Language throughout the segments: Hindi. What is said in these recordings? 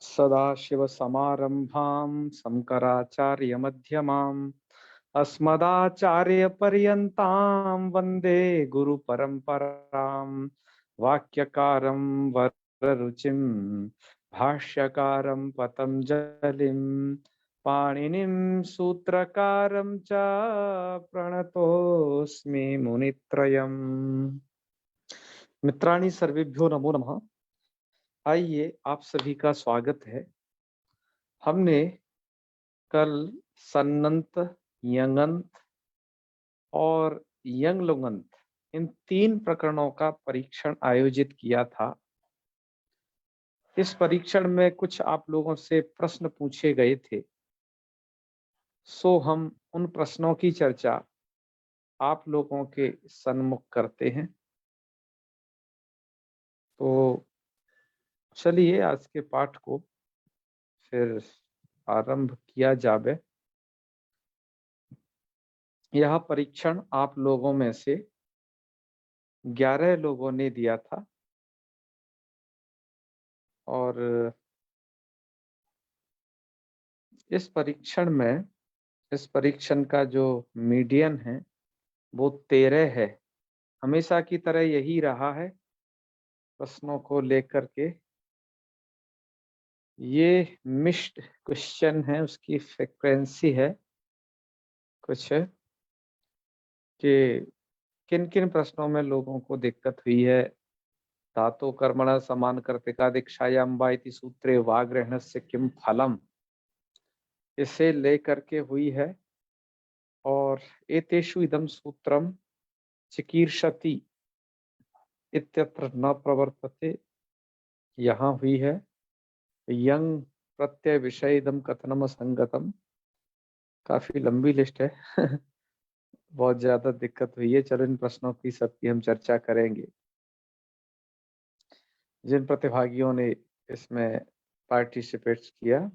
सदाशिवसमारम्भां शङ्कराचार्यमध्यमाम् अस्मदाचार्यपर्यन्तां वन्दे गुरुपरम्परां। वाक्यकारं वररुचिं भाष्यकारं पतञ्जलिं पाणिनिं सूत्रकारं च प्रणतोऽस्मि मुनित्रयम्। मित्राणि सर्वेभ्यो नमो नमः। आइए, आप सभी का स्वागत है। हमने कल सन्नंत, यंगंत और यंगलुंगंत इन 3 प्रकरणों का परीक्षण आयोजित किया था। इस परीक्षण में कुछ आप लोगों से प्रश्न पूछे गए थे, सो हम उन प्रश्नों की चर्चा आप लोगों के सन्मुख करते हैं। तो चलिए आज के पाठ को फिर आरंभ किया जावे। यह परीक्षण आप लोगों में से 11 लोगों ने दिया था और इस परीक्षण का जो मीडियन है वो 13 है। हमेशा की तरह यही रहा है प्रश्नों को लेकर के। ये मिक्स्ड क्वेश्चन है, उसकी फ्रीक्वेंसी है कुछ कि किन किन प्रश्नों में लोगों को दिक्कत हुई है। धातो कर्मण समान कर्तिका दीक्षायाम वा इति सूत्रे वाग्रहणस्य किम फलम, इसे लेकर के हुई है। और एतेषु इदम सूत्रम चिकीर्षति इत्यत्र न प्रवर्तते, यहाँ हुई है। यंग प्रत्यय विषय इदम कथनम असंगतम, काफी लंबी लिस्ट है बहुत ज्यादा दिक्कत हुई है। चलो इन प्रश्नों की सबकी हम चर्चा करेंगे। जिन प्रतिभागियों ने इसमें पार्टिसिपेट किया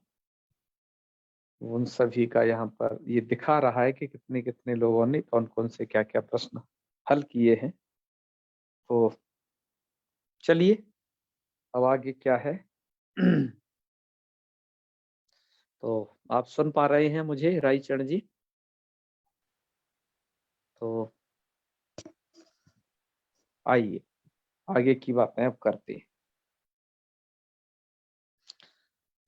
उन सभी का यहाँ पर ये दिखा रहा है कि कितने कितने लोगों ने कौन कौन से क्या क्या प्रश्न हल किए हैं। तो चलिए अब आगे क्या है तो आप सुन पा रहे हैं मुझे रायचरण जी? तो आइए आगे की बातें अब करते हैं।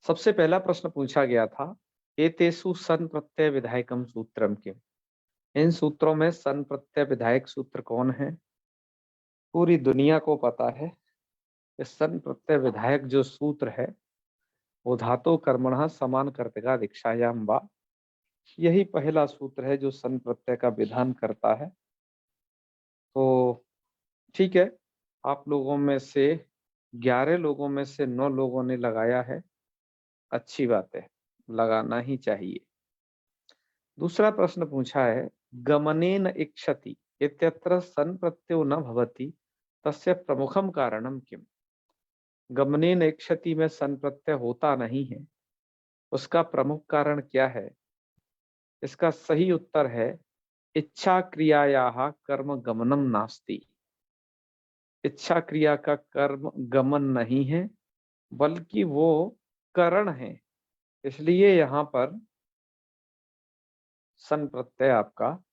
सबसे पहला प्रश्न पूछा गया था, एतेषु सन प्रत्यय विधायकम सूत्रम किम। इन सूत्रों में सन प्रत्यय विधायक सूत्र कौन है? पूरी दुनिया को पता है कि सन प्रत्यय विधायक जो सूत्र है वो धातु कर्मणः समान कर्तृका दीक्षायाम वा, यही पहला सूत्र है जो सन प्रत्यय का विधान करता है। तो ठीक है, आप लोगों में से 11 लोगों में से 9 लोगों ने लगाया है, अच्छी बात है, लगाना ही चाहिए। दूसरा प्रश्न पूछा है, गमनेन इक्षति इत्यत्र सन प्रत्ययो न भवति तस्य प्रमुखम कारणम किम। गमनेन इक्षति में सन प्रत्यय होता नहीं है, उसका प्रमुख कारण क्या है? इसका सही उत्तर है, इच्छा क्रियायाः कर्म गमनम नास्ति। इच्छा क्रिया का कर्म गमन नहीं है बल्कि वो करण है, इसलिए यहाँ पर सन प्रत्यय आपका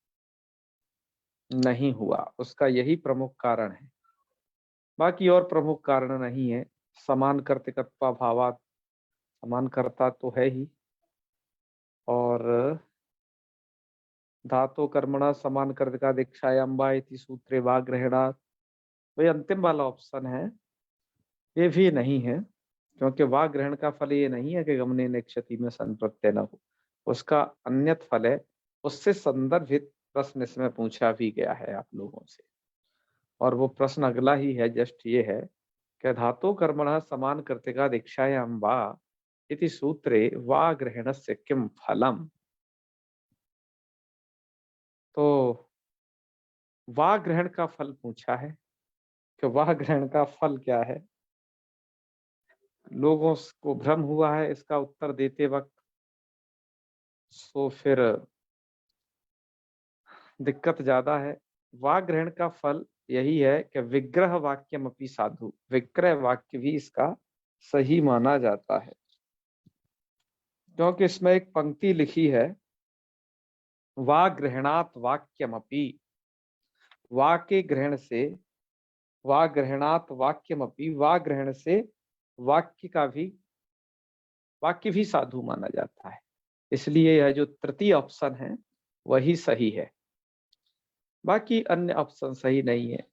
नहीं हुआ, उसका यही प्रमुख कारण है। बाकी और प्रमुख कारण नहीं है। समान कर्तृकत्वा भावात, समान कर्ता तो है ही, और धातु कर्मणा समान कर्तृका दीक्षायाम वा इति सूत्रे वा ग्रहणात्, वही अंतिम वाला ऑप्शन है, ये भी नहीं है, क्योंकि वाग ग्रहण का फल ये नहीं है कि गमने निक्षति में सन प्रत्यय न हो, उसका अन्यत फल है। उससे संदर्भित प्रश्न इसमें पूछा भी गया है आप लोगों से, और वो प्रश्न अगला ही है, जस्ट ये है कि धातु कर्मणः समान कर्तृका दीक्षायाम वा इति सूत्रे वा ग्रहणस्य किम फलम। तो वा ग्रहण का फल पूछा है कि वाह ग्रहण का फल क्या है। लोगों को भ्रम हुआ है इसका उत्तर देते वक्त, सो फिर दिक्कत ज्यादा है। वाग ग्रहण का फल यही है कि विग्रह वाक्यम अपि साधु, विग्रह वाक्य भी इसका सही माना जाता है। क्योंकि इसमें एक पंक्ति लिखी है, वा गृहणात वाक्यमपि, वा के ग्रहण से, वा गृहणात वाक्यमपि, वा ग्रहण से वाक्य भी साधु माना जाता है। इसलिए यह जो तृतीय ऑप्शन है वही सही है, बाकी अन्य ऑप्शन सही नहीं है,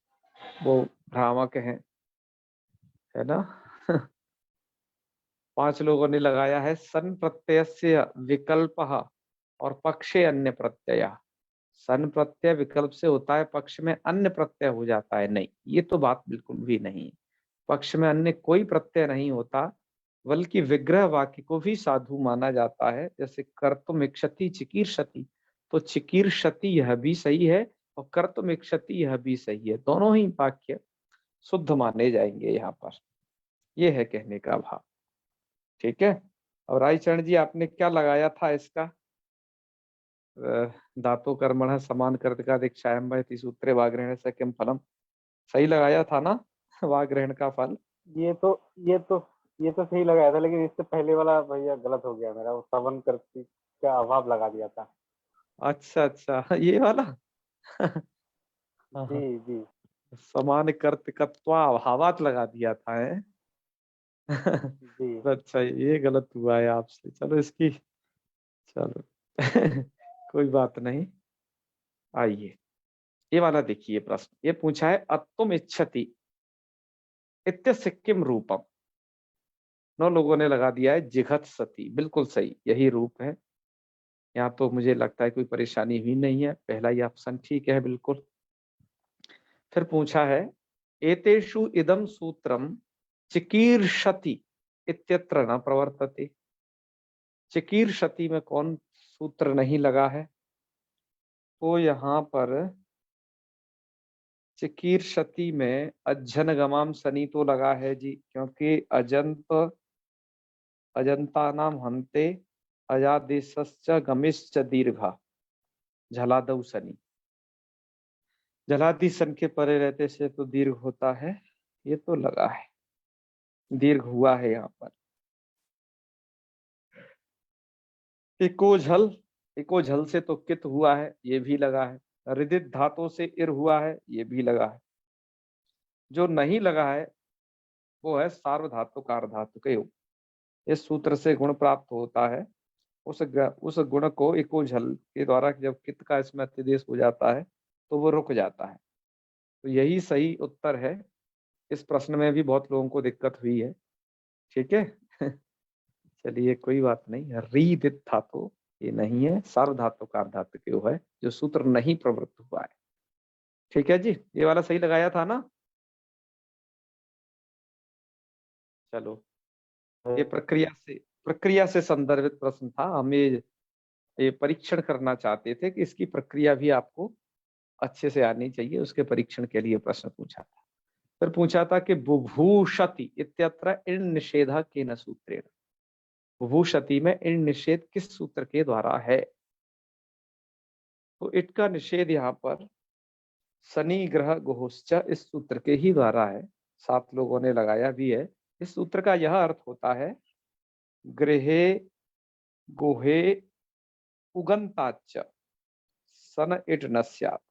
वो भ्रामक है ना। 5 लोगों ने लगाया है सन प्रत्ययस्य विकल्पः और पक्षे अन्य प्रत्यय। सन प्रत्यय विकल्प से होता है, पक्ष में अन्य प्रत्यय हो जाता है। नहीं, ये तो बात बिल्कुल भी नहीं है। पक्ष में अन्य कोई प्रत्यय नहीं होता, बल्कि विग्रह वाक्य को भी साधु माना जाता है। जैसे कर्तुम इच्छति चिकीर्षति, तो चिकीर्षति यह भी सही है और कर्तुम इच्छति यह भी सही है, दोनों ही वाक्य शुद्ध माने जाएंगे यहाँ पर। ये है कहने का भाव। ठीक है। और रायचरण जी, आपने क्या लगाया था इसका? धातु कर्मण समान कर्तका दीक्षायाम इति सूत्रे वाग्रहण से किम फलम, सही लगाया था ना? वाग्रहण का फल ये तो सही लगाया था, लेकिन इससे पहले वाला भैया गलत हो गया मेरा, वो सवन कर्ती का अभाव लगा दिया था। अच्छा अच्छा, ये वाला। हाँ, जी जी समान कर्तकत्वा भावात लगा दिया था है। जी। अच्छा, ये गलत हुआ है आपसे। चलो इसकी, चलो कोई बात नहीं। आइए, ये वाला देखिए प्रश्न, ये पूछा है अत्तुम इच्छति इत्यस्य किम रूपम। 9 लोगों ने लगा दिया है जिघत सती, बिल्कुल सही, यही रूप है। यहाँ तो मुझे लगता है कोई परेशानी ही नहीं है, पहला ही ऑप्शन ठीक है बिल्कुल। फिर पूछा है एतेषु इदम सूत्रम चिकीर्षति इत्यत्र न प्रवर्तते। चिकीर्षति में कौन सूत्र नहीं लगा है? तो यहाँ पर चिकीर्षति में अज्जन गमाम सनी तो लगा है जी, क्योंकि अजंता नाम हंते अजादेशश्च गमिश्च दीर्घा झलादौ सनी। जलादि सन के परे रहते से तो दीर्घ होता है, ये तो लगा है, दीर्घ हुआ है यहाँ पर। इको झल से तो कित हुआ है, ये भी लगा है। रिदित धातु से इर हुआ है, ये भी लगा है। जो नहीं लगा है वो है सार्वधातुकार धातु के योग। इस सूत्र से गुण प्राप्त होता है, उस गुण को इको झल के द्वारा जब कित का इसमें अतिदेश हो जाता है तो वो रुक जाता है। तो यही सही उत्तर है। इस प्रश्न में भी बहुत लोगों को दिक्कत हुई है। ठीक है। चलिए कोई बात नहीं, रीदित धातु ये नहीं है, सार्वधातुकार धातु के है जो सूत्र नहीं प्रवृत्त हुआ है। ठीक है जी, ये वाला सही लगाया था ना? चलो, ये प्रक्रिया से संदर्भित प्रश्न था। हमें ये परीक्षण करना चाहते थे कि इसकी प्रक्रिया भी आपको अच्छे से आनी चाहिए, उसके परीक्षण के लिए प्रश्न पूछा था। फिर पूछा था कि बुभूषति इत्यत्र इण निषेध केन सूत्रेण। बुभूषति में इण निषेध किस सूत्र के द्वारा है? तो इट का निषेध यहाँ पर शनि ग्रह गुहुश्च इस सूत्र के ही द्वारा है। 7 लोगों ने लगाया भी है। इस सूत्र का यह अर्थ होता है गृहे गुहे उगंताच सन इट न स्यात्।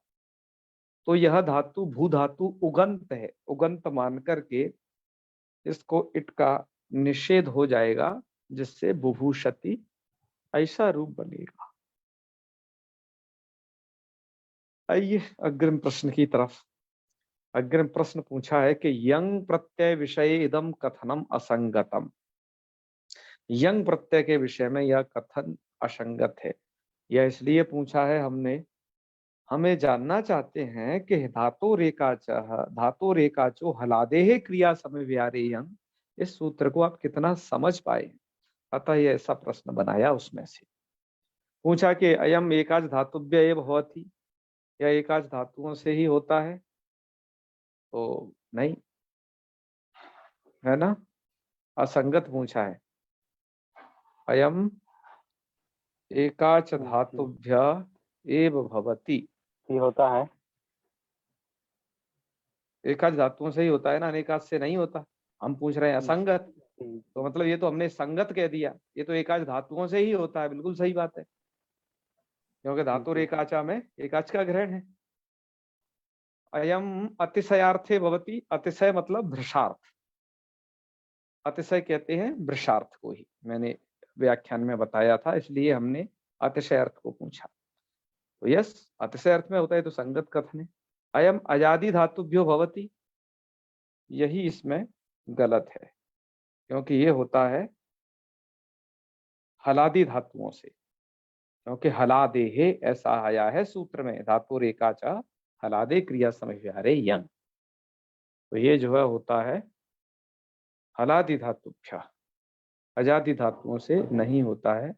तो यह धातु भू धातु उगंत है, उगंत मान करके इसको इट का निषेध हो जाएगा, जिससे बुभूषति ऐसा रूप बनेगा। आइए अग्रिम प्रश्न की तरफ। अग्रिम प्रश्न पूछा है कि यंग प्रत्यय विषय इदम कथनम असंगतम। यंग प्रत्यय के विषय में यह कथन असंगत है। यह इसलिए पूछा है हमने, हमें जानना चाहते हैं कि धातु रेखाचो हलादेह क्रिया समय व्यारे यंग, इस सूत्र को आप कितना समझ पाए। अतः यह ऐसा प्रश्न बनाया। उसमें से पूछा कि अयम एकाच धातुभ्य एव भवति, यह एकाच धातुओं से ही होता है? तो नहीं, है ना, असंगत पूछा है। अयम एकाच धातुभ्य एव भवति, ये होता है। एकाच धातुओं से ही होता है ना, अनेकाच से नहीं होता। हम पूछ रहे हैं असंगत, तो मतलब ये तो हमने संगत कह दिया, ये तो एकाच धातुओं से ही होता है, बिल्कुल सही बात है, क्योंकि धातु एकाचा में एकाच का ग्रहण है। अयम अतिशयार्थे भवति, अतिशय मतलब भ्रषार्थ, अतिशय कहते हैं भ्रषार्थ को ही, मैंने व्याख्यान में बताया था, इसलिए हमने अतिशय अर्थ को पूछा। तो यस, अतिशय अर्थ में होता है तो संगत कथन है। अयम अजादि धातुभ्यो भवति, यही इसमें गलत है, क्योंकि ये होता है हलादि धातुओं से, क्योंकि हलादेहे ऐसा आया है सूत्र में, धातु रेखाचा हलादे क्रिया समव्यारे यंग, तो ये जो है होता है हलादि धातुभ्य, अजादि धातुओं से नहीं होता है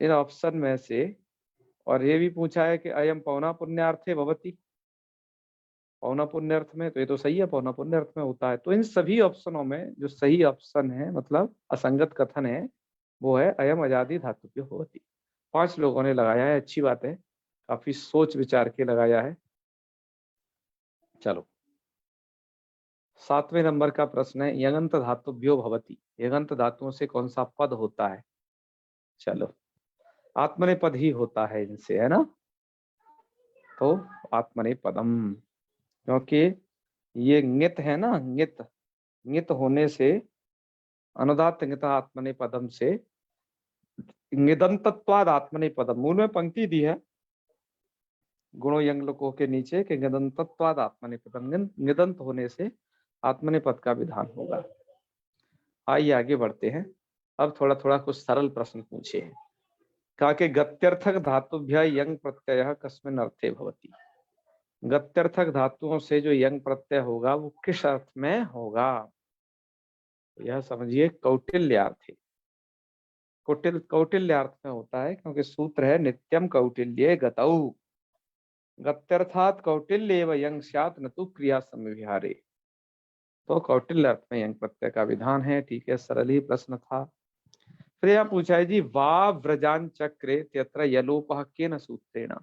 इन ऑप्शन में से। और ये भी पूछा है कि अयम पौना पुण्यार्थे भवति, पौना पुण्य अर्थ में, तो ये तो सही है, पौना पुण्य अर्थ में होता है। तो इन सभी ऑप्शनों में जो सही ऑप्शन है, मतलब असंगत कथन है, वो है अयम अजादि धातुभ्य होती। 5 लोगों ने लगाया है, अच्छी बात है, काफी सोच विचार के लगाया है। चलो 7वें नंबर का प्रश्न है, यगंत धातुभ्यो भवति, यगंत धातुओं से कौन सा पद होता है? चलो आत्मनेपद ही होता है इनसे, है ना, तो आत्मनेपदम, क्योंकि ये ङित है ना, ङित, ङित होने से अनुदात ङित आत्मनेपदम से ङिदंतत्वाद आत्मनेपदम, मूल में पंक्ति दी है गुणो यंग लोकों के नीचे कि ङिदंतत्वाद आत्मनेपदम, ङिदंत होने से आत्मनेपद का विधान होगा। आइए आगे बढ़ते हैं, अब थोड़ा थोड़ा कुछ सरल प्रश्न पूछे हैं। कहा कि गत्यर्थक धातुभ्य यंग प्रत्यय कस्मिन् अर्थे भवति, गत्यर्थक धातुओं से जो यंग प्रत्यय होगा वो किस अर्थ में होगा? तो यह समझिए कौटिल्यार्थ, कौटिल्यार्थ में होता है, क्योंकि सूत्र है नित्यम कौटिल्ये गतौ, गत्यर्थात कौटिल्येव यंग स्यात् न तु क्रिया समव्यारे, तो कौटिल्य अर्थ में यंग प्रत्यय का विधान है। ठीक है, सरल ही प्रश्न था। फिर यहाँ पूछा है जी, वा व्रजान चक्रे त्यत्र यलोपः केन सूत्रेण,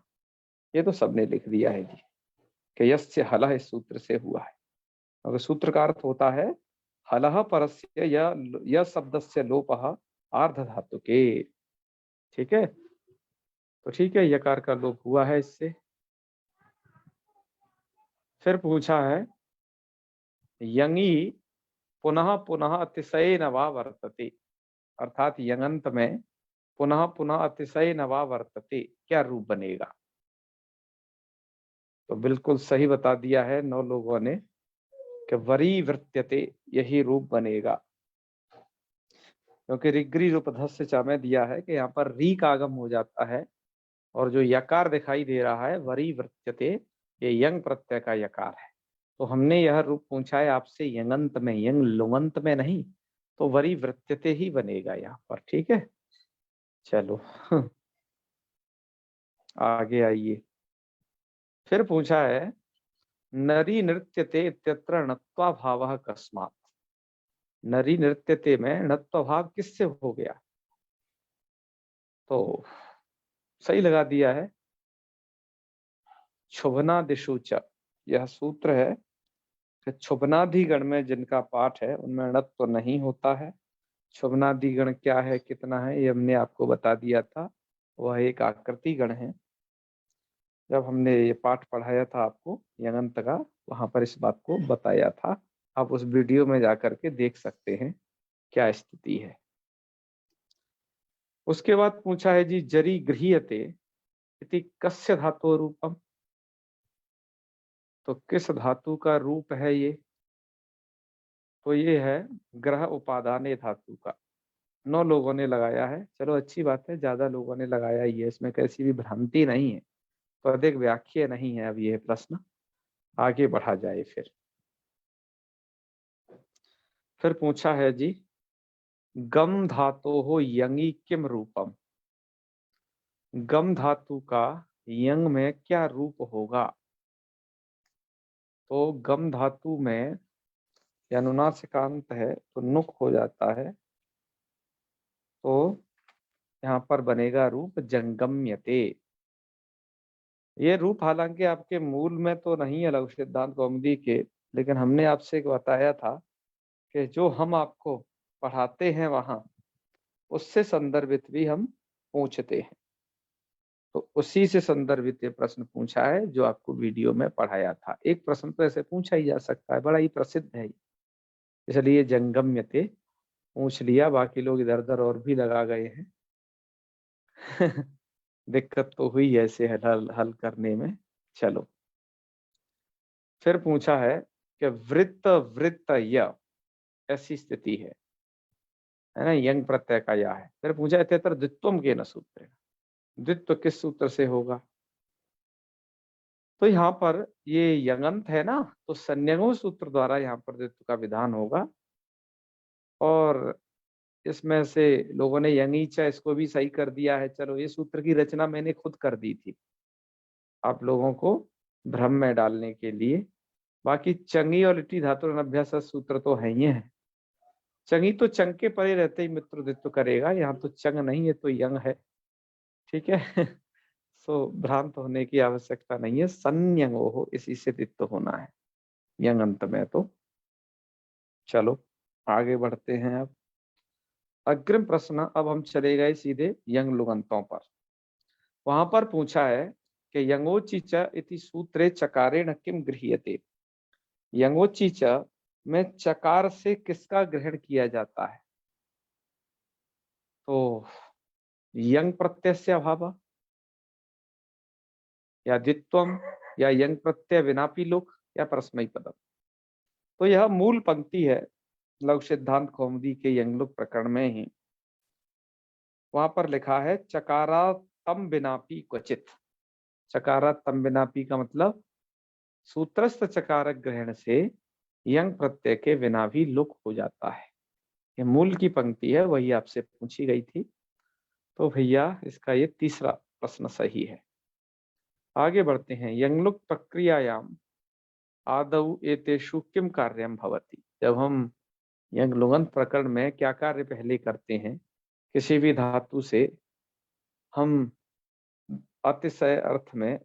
ये तो सबने लिख दिया है जी कि यस्य हलः इस सूत्र से हुआ है, अगर सूत्र का अर्थ होता है हलः परस्य य शब्दस्य लोपः आर्ध धातु के। ठीक है, तो ठीक है, यकार का लोप हुआ है इससे। फिर पूछा है यंगी पुनः पुनः अतिशय नवा वर्तते, अर्थात यंगंत में पुनः पुनः अतिशय नवा वर्तते क्या रूप बनेगा? तो बिल्कुल सही बता दिया है 9 लोगों ने कि वरी वृत्यते, यही रूप बनेगा, क्योंकि ऋग्री रूप धस्य च में दिया है कि यहाँ पर री का आगम हो जाता है, और जो यकार दिखाई दे रहा है वरी वृत्यते, ये यंग प्रत्यय का यकार है। तो हमने यह रूप पूछा है आपसे यंगंत में, यंग लुमंत में नहीं, तो वरी वृत्यते ही बनेगा यहाँ पर। ठीक है, चलो आगे आइए। फिर पूछा है नरी नृत्यते इत्यत्र णत्वा भावः कस्मात्, नरी नृत्यते में णत्व भाव किससे हो गया? तो सही लगा दिया है, क्षुभनादिषु च, यह सूत्र है कि क्षुभनादिगण में जिनका पाठ है उनमें णत्व तो नहीं होता है। क्षुभनादिगण क्या है, कितना है, ये हमने आपको बता दिया था, वह एक आकृति गण है। जब हमने ये पाठ पढ़ाया था आपको यंगंत का, वहां पर इस बात को बताया था, आप उस वीडियो में जाकर के देख सकते हैं क्या स्थिति है। उसके बाद पूछा है जी, जरी गृह्यते इति कस्य धातु रूपम, तो किस धातु का रूप है ये? तो ये है ग्रह उपादाने धातु का। 9 लोगों ने लगाया है, चलो अच्छी बात है, ज्यादा लोगों ने लगाया ही है, इसमें कैसी भी भ्रांति नहीं है, तो अधिक व्याख्या नहीं है। अब ये प्रश्न आगे बढ़ा जाए। फिर पूछा है जी, गम धातु हो यंगी किम रूपम, गम धातु का यंग में क्या रूप होगा? तो गम धातु में अनुनासिकांत है तो नुक हो जाता है, तो यहाँ पर बनेगा रूप जंगम्यते। ये रूप हालांकि आपके मूल में तो नहीं है लघु सिद्धांत कौमुदी के, लेकिन हमने आपसे एक बताया था कि जो हम आपको पढ़ाते हैं वहां, उससे संदर्भित भी हम पूछते हैं। तो उसी से संदर्भित ये प्रश्न पूछा है जो आपको वीडियो में पढ़ाया था। एक प्रश्न तो ऐसे पूछा ही जा सकता है, बड़ा ही प्रसिद्ध है, इसलिए जंगम्य थे, पूछ लिया, बाकी लोग इधर उधर और भी लगा गए हैं। दिक्कत तो हुई ऐसे हल करने में। चलो, फिर पूछा है कि वृत्त वृत्त य ऐसी स्थिति है ना, यंग प्रत्यय का या है। फिर पूछा इत्यत्र द्वित्वम के न सूत्र, द्वित्व किस सूत्र से होगा। तो यहाँ पर ये यंगंत है ना, तो संज्ञो सूत्र द्वारा यहाँ पर द्वित्व का विधान होगा। और इसमें से लोगों ने यंगीचा इसको भी सही कर दिया है। चलो, ये सूत्र की रचना मैंने खुद कर दी थी आप लोगों को भ्रम में डालने के लिए। बाकी चंगी और लिट्टी धातु अभ्यास सूत्र तो है ही है। चंगी तो चंग के परे रहते ही मित्र द्वित्व करेगा, यहाँ तो चंग नहीं है तो यंग है, ठीक है। सो भ्रांत होने की आवश्यकता नहीं है, संयंगो हो इसी से द्वित्व होना है यंग अंत में। तो चलो आगे बढ़ते हैं। अब अग्रिम प्रश्न, अब हम चले गए सीधे यंग लुगंतों पर। वहां पर पूछा है कि यंगोची च इति सूत्रे चकारेण किम गृह्यते। यंगोची च में चकार से किसका ग्रहण किया जाता है। तो यंग प्रत्यय से अभाव, या द्वित्वम, या यंग प्रत्यय विनापी लोक, या परस्मई पदम। तो यह मूल पंक्ति है लघु सिद्धांत कौमुदी के यंगलुक प्रकरण में ही। वहां पर लिखा है चकारा तम बिनापी क्वचित। चकारा तम बिनापी का मतलब सूत्रस्थ चकारक ग्रहण से यंग प्रत्यय के बिना भी लुक हो जाता है। ये मूल की पंक्ति है, वही आपसे पूछी गई थी। तो भैया इसका ये तीसरा प्रश्न सही है। आगे बढ़ते हैं। यंगलुक प्रक्रियायाम आदौ एतेषु किम कार्यम भवति। जब हम यंग लुगंत प्रकरण में क्या कार्य पहले करते हैं, किसी भी धातु से हम अतिशय अर्थ में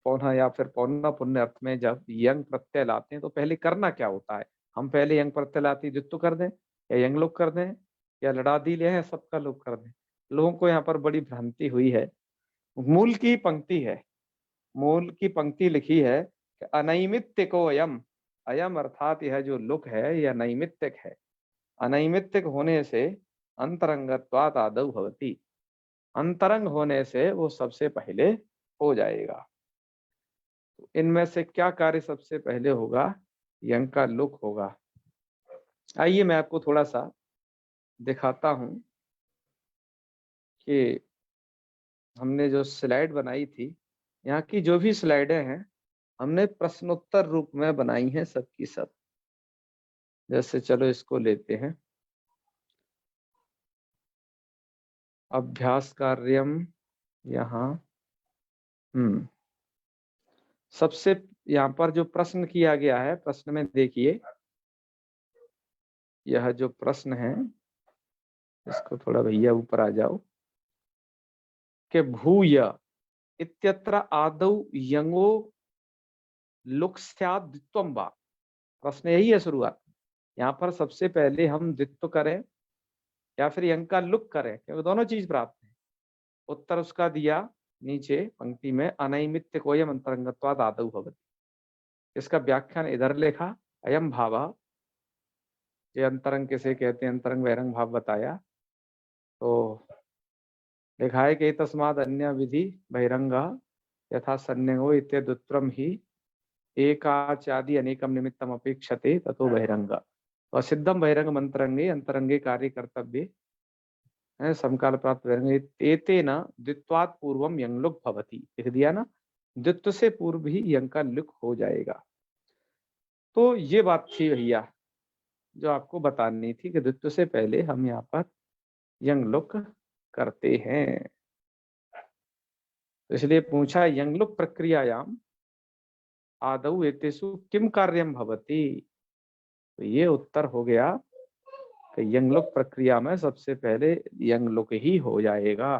पौना या फिर पौना पुण्य अर्थ में जब यंग प्रत्यय लाते हैं तो पहले करना क्या होता है। हम पहले यंग प्रत्यय लाते द्वित्व कर दें, या यंग लोग कर दें, या लड़ादी ले हैं, सबका लोग कर दें। लोगों को यहाँ पर बड़ी भ्रांति हुई है। मूल की पंक्ति है, मूल की पंक्ति लिखी है कि अनैमित्तिको अयम। अयम अर्थात यह जो लुक है यह नैमित्तिक है। अनैमित्तिक होने से अंतरंगत्वात् आदौ भवति, अंतरंग होने से वो सबसे पहले हो जाएगा। तो इनमें से क्या कार्य सबसे पहले होगा, यंग का लुक होगा। आइए मैं आपको थोड़ा सा दिखाता हूं कि हमने जो स्लाइड बनाई थी, यहाँ की जो भी स्लाइडें हैं हमने प्रश्नोत्तर रूप में बनाई हैं सबकी सब। जैसे चलो इसको लेते हैं, अभ्यास कार्यम। यहाँ सबसे यहाँ पर जो प्रश्न किया गया है, प्रश्न में देखिए, यह जो प्रश्न है इसको थोड़ा भैया ऊपर आ जाओ, कि भूय इत्यत्र आदौ यंगो लुक स्यात् द्वित्वम वा। प्रश्न यही है शुरुआत। यहाँ पर सबसे पहले हम द्वित्व करें या फिर यंग का लुक करें, क्योंकि दोनों चीज प्राप्त है। उत्तर उसका दिया नीचे पंक्ति में, अनैमित्य कोयम अंतरंगत्वाद आदौ भवति। इसका व्याख्यान इधर लिखा, अयम भाव, ये अंतरंग किसे कहते हैं, अंतरंग बहिरंग भाव बताया। तो लिखा है कि तस्माद अन्य विधि बहिरंग यथा संन्यो इत्यदुत्तरम ही एकाचादि अनेकम निमित्तम अपेक्षते ततो बहिरंग। और सिद्धम बहिरंग मंतरंगे अंतरंगे कार्य कर्तव्य समकाल प्राप्त बहिरंग एतेन द्वित्वात् पूर्वम यंगलुक भवति। लिख दिया ना, द्वित्व से पूर्व ही यंग का लुक हो जाएगा। तो ये बात थी भैया जो आपको बतानी थी कि द्वित्व से पहले हम यहाँ पर यंग लुक करते हैं। तो इसलिए पूछा यंग लुक प्रक्रियायाम आदौ एतेषु किम कार्यम भवति। तो ये उत्तर हो गया कि यंग लुक प्रक्रिया में सबसे पहले यंग लुक ही हो जाएगा।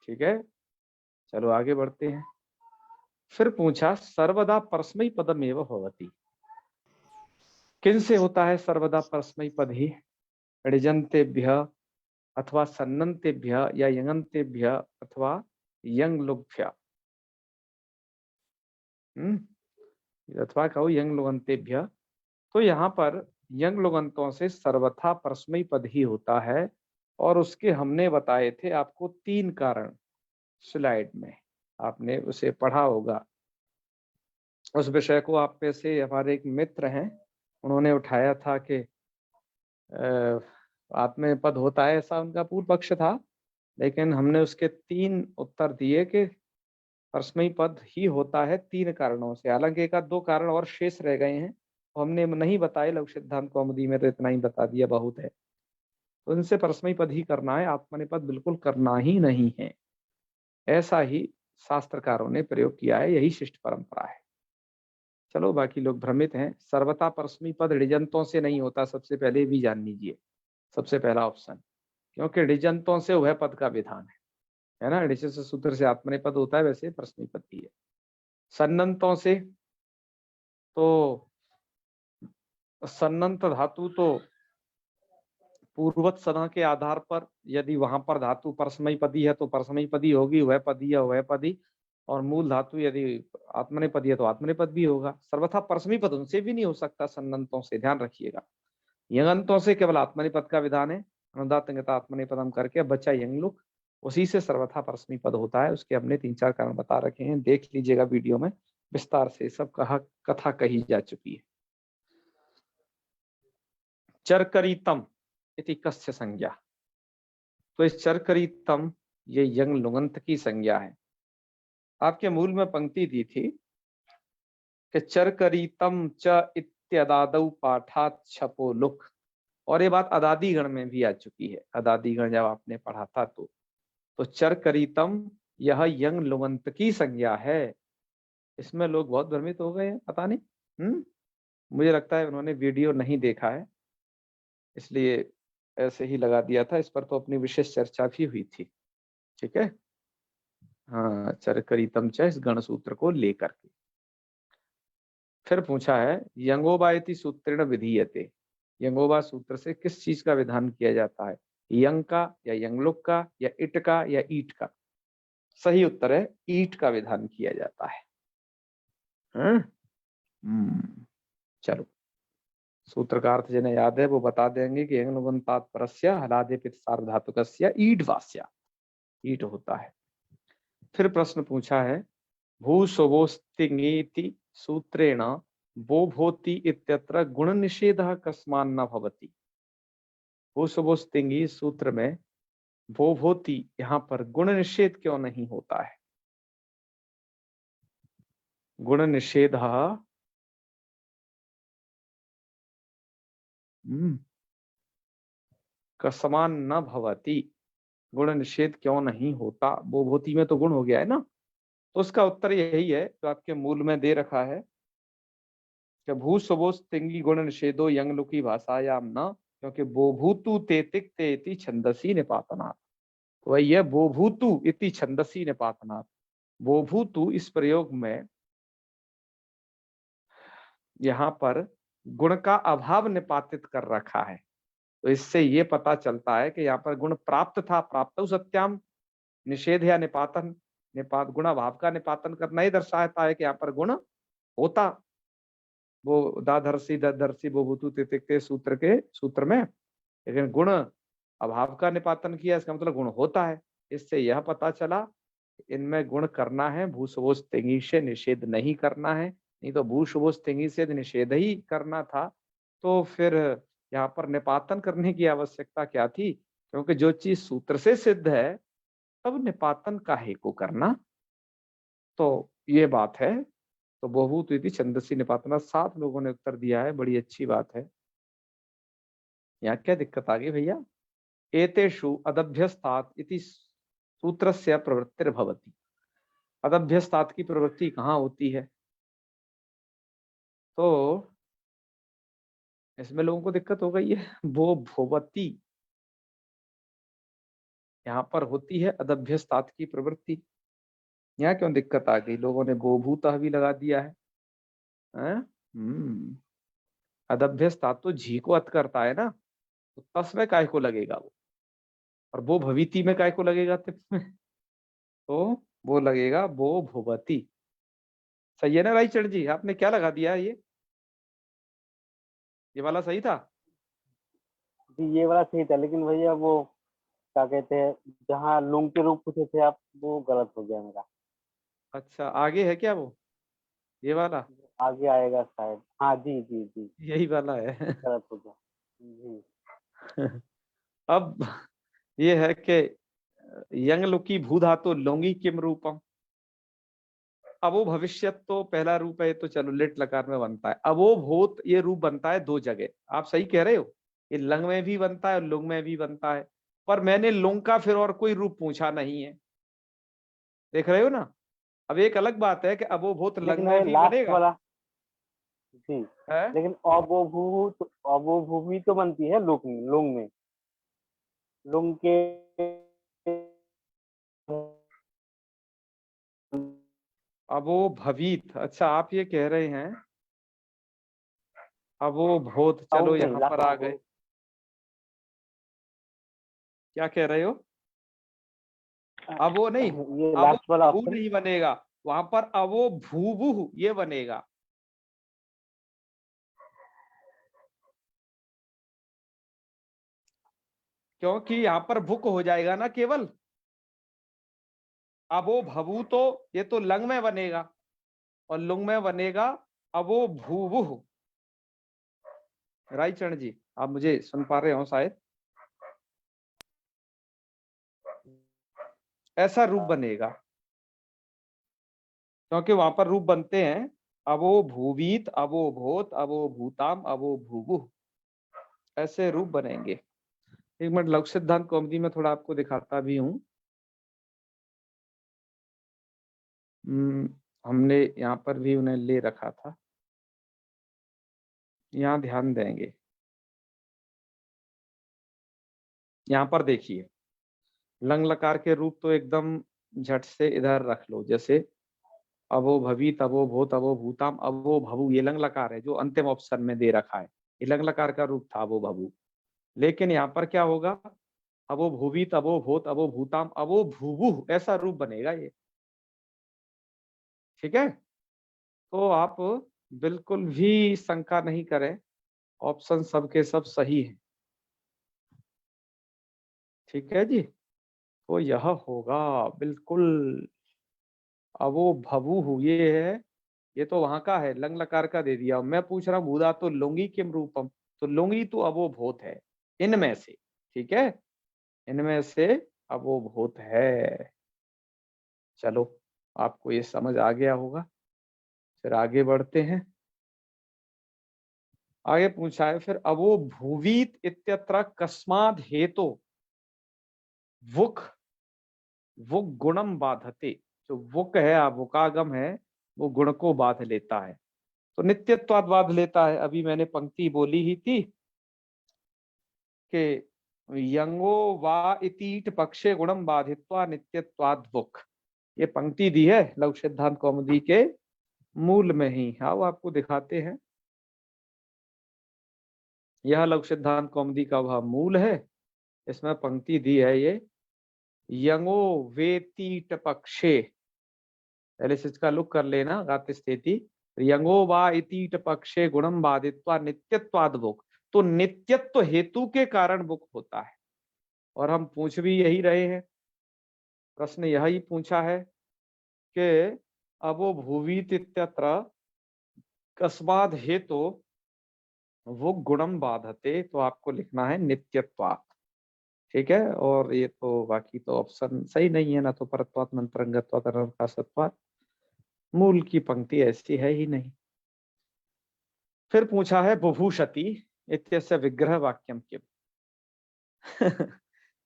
ठीक है, चलो आगे बढ़ते हैं। फिर पूछा सर्वदा परस्मै पदमेव भवति। किन से होता है सर्वदा परस्मै पद ही। ऋजन्तेभ्य अथवा सन्नन्तेभ्य या यङन्तेभ्य अथवा यंग अथवा कहो यंग लुगंतेभ्य। तो यहाँ पर यंग लुगंतों से सर्वथा परस्मैपद पद ही होता है, और उसके हमने बताए थे आपको 3 कारण। स्लाइड में आपने उसे पढ़ा होगा। उस विषय को आप में से हमारे एक मित्र हैं, उन्होंने उठाया था कि आत्मनेपद होता है, ऐसा उनका पूर्व पक्ष था, लेकिन हमने उसके 3 उत्तर दिए कि परस्मैपद पद ही होता है 3 कारणों से। हालांकि एक 2 कारण और शेष रह गए हैं, हमने नहीं बताए। लघु सिद्धांत कौमुदी में तो इतना ही बता दिया, बहुत है। तो इनसे परस्मैपद ही करना है, आत्मनेपद बिल्कुल करना ही नहीं है। ऐसा ही शास्त्रकारों ने प्रयोग किया है, यही शिष्ट परंपरा है। चलो, बाकी लोग भ्रमित हैं। सर्वथा परस्मैपद ऋजंतों से नहीं होता, सबसे पहले भी जान लीजिए, सबसे पहला ऑप्शन। क्योंकि ऋजंतों से उभय पद का विधान है ना। ऋच से सूत्र से आत्मनेपद होता है, वैसे परस्मैपद भी है। सन्नंतों से तो सन्नंत धातु तो पूर्वत सदा के आधार पर, यदि वहां पर धातु परस्मैपदी है तो परस्मैपदी होगी, उभयपदी या उभयपदी, और मूल धातु यदि आत्मनेपदी है तो आत्मनेपद भी होगा। सर्वथा परस्मैपद उनसे भी नहीं हो सकता, सन्नंतों से, ध्यान रखिएगा। यंगंतों से केवल आत्मनेपद का विधान है, अनुदात आत्मनेपदम करके बच्चा यंगलुक, उसी से सर्वथा परस्मैपद होता है। उसके हमने 3-4 कारण बता रखे हैं, देख लीजिएगा वीडियो में, विस्तार से सब कथा कही जा चुकी है। चरकरीतम इति कस्य संज्ञा। तो इस चरकरीतम, ये यंग लुगंत की संज्ञा है। आपके मूल में पंक्ति दी थी कि चरकरीतम च इत्यदादौ पाठात छपो लुक, और ये बात अदादी गण में भी आ चुकी है। अदादी गण जब आपने पढ़ा था तो चरकरीतम यह यंग लुगंत की संज्ञा है। इसमें लोग बहुत भ्रमित हो गए हैं, पता नहीं। मुझे लगता है उन्होंने वीडियो नहीं देखा है, इसलिए ऐसे ही लगा दिया था। इस पर तो अपनी विशेष चर्चा भी हुई थी, ठीक है। हाँ, चरकरीतम च, इस गण सूत्र को लेकर के फिर पूछा है यंगोबा इति सूत्रेण विधीयते। यंगोबा सूत्र से किस चीज का विधान किया जाता है, यंग का या यंगलुक का या इट का या ईट का। सही उत्तर है ईट का विधान किया जाता है। चलो, सूत्र का अर्थ जिन्हें याद है वो बता देंगे कि यंगनुगंतात परस्य हलादे पित सार्वधातुकस्य ईट वास्य, ईट होता है। फिर प्रश्न पूछा है भूसवोस्तिङेति सूत्रेण वो भोति इत्यत्र गुण निषेधः कस्मान् न भवति। भूसवोस्तिङी सूत्र में वो भोति, यहाँ पर गुण निषेध क्यों नहीं होता है। गुण निषेधः कस्मान् न भवति, गुण निषेध क्यों नहीं होता। वो भोति में तो गुण हो गया है ना। तो उसका उत्तर यही है जो आपके मूल में दे रखा है कि भूसवोस्तिङी गुण निषेधो यंगलुकी भाषायाम न, क्योंकि बोभूतु तेतिक तेति छंदसी निपातनात्। तो वही है बोभूतु इति छंदसी निपातनात्। बोभूतु इस प्रयोग में यहाँ पर गुण का अभाव निपातित कर रखा है। तो इससे ये पता चलता है कि यहाँ पर गुण प्राप्त था, प्राप्त सत्याम, निषेध या निपातन, निपात गुण अभाव का निपातन करना ही दर्शाता है कि यहाँ पर गुण होता। वो दाधर्षि दधर्षि बोभूतु तितिक्ते सूत्र में, लेकिन गुण अभाव का निपातन किया, इसका मतलब गुण होता है। इससे यह पता चला इनमें गुण करना है, भूसवोस्तिङी से निषेध नहीं करना है। नहीं तो भूसवोस्तिङी से निषेध ही करना था, तो फिर यहाँ पर निपातन करने की आवश्यकता क्या थी। क्योंकि जो चीज सूत्र से सिद्ध है तब निपातन काहे को करना। तो ये बात है। तो बहुत इति छंदसी निपातना, 7 लोगों ने उत्तर दिया है, बड़ी अच्छी बात है। यहाँ क्या दिक्कत आ गई भैया। एतेषु अदभ्यस्तात् इति सूत्रस्य प्रवृत्तिर्भवति। अदभ्यस्तात् की प्रवृत्ति कहाँ होती है, तो इसमें लोगों को दिक्कत हो गई है। वो भोवती यहाँ पर होती है अदभ्यस्तात् की प्रवृत्ति। यहाँ क्यों दिक्कत आ गई, लोगों ने गोभूतः भी लगा दिया है। अदभ्यस्तात् तो झी को अत करता है ना, तो तस में काय को लगेगा वो, और वो भविति में काय को लगेगा तिप में, तो वो लगेगा वो भुवती। सही है ना राइचरण जी, आपने क्या लगा दिया ये वाला सही था? जी ये वाला सही था, लेकिन भैया वो क्या कहते हैं, जहाँ लुंग के रूप पूछे थे आप, वो गलत हो गया मेरा। अच्छा, आगे है क्या वो, ये वाला? आगे आएगा शायद, हाँ जी जी जी, यही वाला है। गलत हो गया जी। अब ये है कि यंग लुकी भू धातु लोंगी किम रूपम। अवो भविष्यत तो पहला रूप है, ये तो चलो लिट लकार में बनता है। अवो भूत ये रूप बनता है दो जगह, आप सही कह रहे हो, ये लंग में भी बनता है और लुंग में भी बनता है। पर मैंने लुंग का फिर और कोई रूप पूछा नहीं है, देख रहे हो ना। अब एक अलग बात है कि अवो भूत लंग लेकिन में भाई भी लास्ट बनेगा वाला जी, है। लेकिन अबो भू भी तो बनती है लुंग में, लुंग के अवो भवीत, अच्छा आप ये कह रहे हैं अवो भूत, चलो साउंड नहीं, यहाँ पर आ गए। क्या कह रहे हो? अवो नहीं, ये अवो लास्ट वाला भू ऑप्शन। नहीं बनेगा, वहां पर अवो भूवु ये बनेगा। क्योंकि यहाँ पर भुक हो जाएगा ना केवल, अबो भवु तो ये तो लंग में बनेगा और लुंग में बनेगा अबो भूवुह। राइचरण जी, आप मुझे सुन पा रहे हो शायद, ऐसा रूप बनेगा। क्योंकि वहां पर रूप बनते हैं अबो भूवीत, अबो भूत, अबो भूताम, अबो भूवुह, ऐसे रूप बनेंगे। एक मिनट लघु सिद्धांत कौमुदी में थोड़ा आपको दिखाता भी हूँ। हमने यहाँ पर भी उन्हें ले रखा था, यहाँ ध्यान देंगे। यहाँ पर देखिए, लंग लकार के रूप तो एकदम झट से इधर रख लो, जैसे अवो भवीत, अवो भूत, अवो भूताम, अवो भवु, ये लंग लकार है जो अंतिम ऑप्शन में दे रखा है, ये लंग लकार का रूप था अवो भवु। लेकिन यहाँ पर क्या होगा, अवो भूवीत, अवो भूत, अवो भूताम, अवो भूवु, ऐसा रूप बनेगा ये। ठीक है, तो आप बिल्कुल भी शंका नहीं करें, ऑप्शन सबके सब सही है। ठीक है जी, तो यह होगा बिल्कुल अवो भवु, ये है, ये तो वहां का है, लंग लकार का दे दिया। मैं पूछ रहा हूँ भूधा तो लुंगी किम रूपम, तो लुंगी तो अवो भूत है इनमें से। ठीक है, इनमें से अवो भूत है। चलो, आपको ये समझ आ गया होगा। फिर आगे बढ़ते हैं। आगे पूछा है फिर, अवो भूवीत इत्यत्र कस्माद हेतु वुक वुक गुणम बाधते। जो वुक है, वुकागम है, वो गुण को बाध लेता है, तो नित्यत्वाद बाध लेता है। अभी मैंने पंक्ति बोली ही थी कि यंगो वा इतीट पक्षे गुणम बाधित्वा नित्यत्वाद वुक, ये पंक्ति दी है लघु सिद्धांत कौमुदी के मूल में ही। हाँ, वो आपको दिखाते हैं, यह लघु सिद्धांत कौमुदी का वह मूल है, इसमें पंक्ति दी है ये, यंगो वेतीट पक्षे, पहले से इसका लुक कर लेना, गात स्थिति, यंगो वा इतीट पक्षे गुणम बाधित्वा नित्यत्वाद बुक, तो नित्यत्व हेतु के कारण बुक होता है। और हम पूछ भी यही रहे हैं, प्रश्न यही पूछा है कि अवो भूवीत इत्यत्र कस्माद हेतु वो गुणम बाधते, तो आपको लिखना है नित्यत्वात्। ठीक है, और ये तो बाकी तो ऑप्शन सही नहीं है, ना तो परत्वात्, मंत्रंगत्वात्, अनवकाशत्वात्, मूल की पंक्ति ऐसी है ही नहीं। फिर पूछा है बुभूषति इत्यस्य विग्रह वाक्यम किम।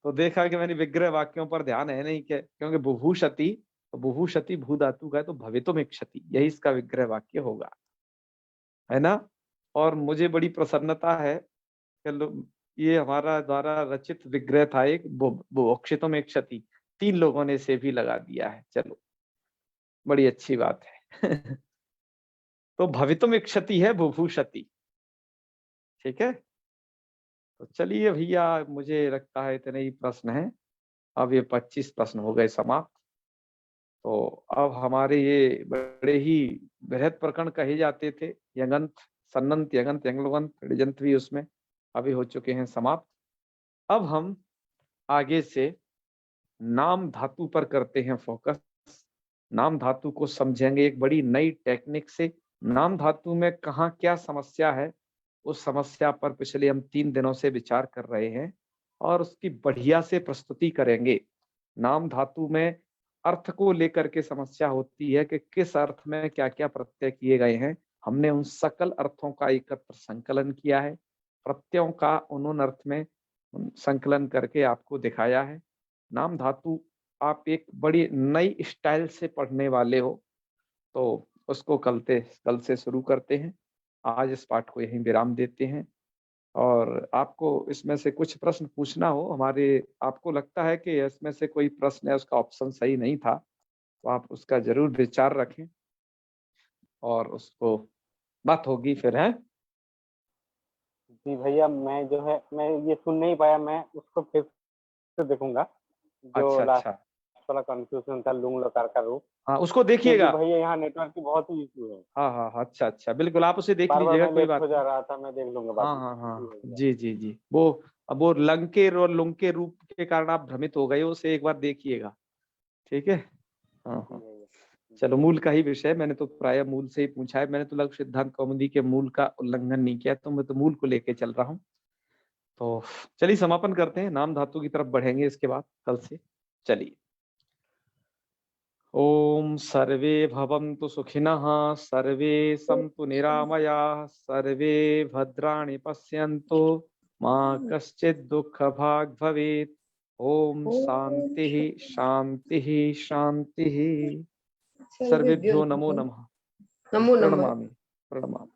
तो देखा कि मैंने विग्रह वाक्यों पर ध्यान है नहीं, के क्योंकि बुभूषति, तो बुभूषति भू धातु का है, तो भवितुम इक्षति, यही इसका विग्रह वाक्य होगा, है ना। और मुझे बड़ी प्रसन्नता है कि ये हमारा द्वारा रचित विग्रह था एक, बुभुक्षितुम इक्षति, 3 लोगों ने इसे भी लगा दिया है, चलो बड़ी अच्छी बात है। तो भवितुम इक्षति है बुभूषति। ठीक है, तो चलिए भैया, मुझे लगता है इतने ही प्रश्न हैं। अब ये 25 प्रश्न हो गए समाप्त। तो अब हमारे ये बड़े ही बृहद प्रकरण कहे जाते थे, यंगंत, सन्नंत, यंगंत, यंगलोगंत, ऋजंत भी उसमें अभी हो चुके हैं समाप्त। अब हम आगे से नाम धातु पर करते हैं फोकस। नाम धातु को समझेंगे एक बड़ी नई टेक्निक से। नाम धातु में कहाँ क्या समस्या है, उस समस्या पर पिछले हम 3 दिनों से विचार कर रहे हैं और उसकी बढ़िया से प्रस्तुति करेंगे। नाम धातु में अर्थ को लेकर के समस्या होती है कि किस अर्थ में क्या क्या प्रत्यय किए गए हैं। हमने उन सकल अर्थों का एकत्र संकलन किया है, प्रत्ययों का उन अर्थ में संकलन करके आपको दिखाया है। नाम धातु आप एक बड़ी नई स्टाइल से पढ़ने वाले हो, तो उसको कल से शुरू करते हैं। आज इस पाठ को यहीं विराम देते हैं। और आपको इसमें से कुछ प्रश्न पूछना हो हमारे, आपको लगता है कि इसमें से कोई प्रश्न है उसका ऑप्शन सही नहीं था, तो आप उसका जरूर विचार रखें और उसको बात होगी फिर, है। जी भैया, मैं जो है मैं ये सुन नहीं पाया, मैं उसको फिर से देखूंगा। जो अच्छा लास्ट अच्छा, वाला कंफ्यूजन था, लुंग लकार का रूप, हाँ उसको क्योंकि देखिएगा। भैया यहाँ नेटवर्क की बहुत ही इशू है। हाँ हाँ हाँ, अच्छा अच्छा, बिल्कुल आप उसे देख बार बार लीजिएगा, मैं कोई लेफ्ट बात हो नहीं। जा रहा था, मैं देख लूंगा बाद हाँ में। हाँ जी हाँ, भैया। जी जी जी, वो अब वो लंकेर और लुंके रूप के कारण आप भ्रमित हो गए, उसे एक बार देखिएगा, ठीक है। हाँ जी हाँ, भैया। चलो मूल का ही विषय, मैंने तो प्राय मूल से ही पूछा है, मैंने तो लघु सिद्धांत कौमुदी के मूल का उल्लंघन नहीं किया, तो मैं तो मूल को लेके चल रहा हूँ। तो चलिए समापन करते हैं, नाम धातु की तरफ बढ़ेंगे इसके बाद कल से। चलिए, ओम सर्वे भवन्तु सुखिनः, सर्वे सन्तु निरामयाः, सर्वे भद्राणि पश्यन्तु, मा कश्चित् दुःखभाग् भवेत्। ओम शांति शांति शांति। सर्वेभ्यो सर्वेभ्यो नमो नमः। नमः। नमो नमः। प्रणमामि प्रणमामि।